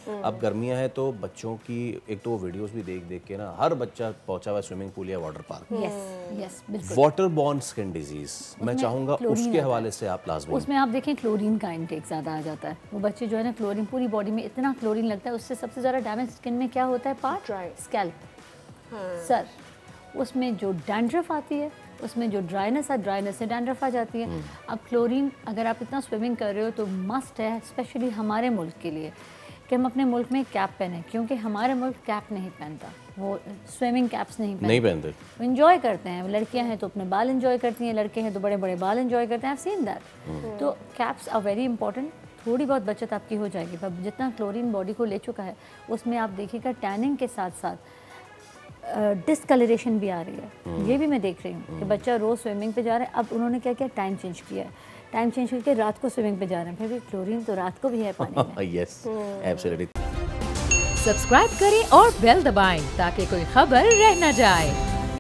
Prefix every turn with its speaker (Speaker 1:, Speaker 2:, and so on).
Speaker 1: اب گرمیاں ہیں تو بچوں کی ایک تو وہ ویڈیوز بھی دیکھ دیکھ کے نا ہر بچہ پہنچا ہوا ہے سوئمنگ پول یا water park. Water born skin disease میں چاہوں گا اس کے حوالے سے آپ لازمی.
Speaker 2: اس میں آپ دیکھیں کلورین کا انٹیک زیادہ آ جاتا ہے. وہ بچے جو ہے نا کلورین پوری باڈی میں اتنا کلورین لگتا ہے, اس سے سب سے زیادہ ڈیمیج اسکن میں کیا ہوتا ہے پارٹ اسکیلپ, سر. اس میں جو ڈینڈرف آتی ہے, اس میں جو ڈرائنس ہے, ڈرائنس سے ڈینڈرف آ جاتی ہے. اب کلورین اگر آپ اتنا سوئمنگ کر رہے ہو تو مسٹ ہے اسپیشلی ہمارے ملک کے لیے کہ ہم اپنے ملک میں کیپ پہنیں, کیونکہ ہمارے ملک کیپ نہیں پہنتا, وہ سوئمنگ کیپس نہیں پہنتے. انجوائے کرتے ہیں, لڑکیاں ہیں تو اپنے بال انجوائے کرتی ہیں, لڑکے ہیں تو بڑے بڑے بال انجوائے کرتے ہیں. I've seen that. تو کیپس آر ویری امپورٹنٹ. تھوڑی بہت بچت آپ کی ہو جائے گی. پر جتنا کلورین باڈی کو لے چکا ہے اس میں آپ دیکھیے گا ٹیننگ کے ساتھ ساتھ ڈسکلریشن بھی آ رہی ہے. یہ بھی میں دیکھ رہی ہوں کہ بچہ روز سوئمنگ پہ جا رہا ہے. اب انہوں نے کیا کیا, ٹائم چینج کیا ہے, ٹائم چینج کر کے رات کو سوئمنگ پہ جا رہے ہیں. پھر بھی کلورین تو رات کو بھی ہے پانی میں.
Speaker 1: یس ایبسلیٹلی.
Speaker 3: سبسکرائب کریں اور بیل دبائیں تاکہ کوئی خبر رہ نہ جائے.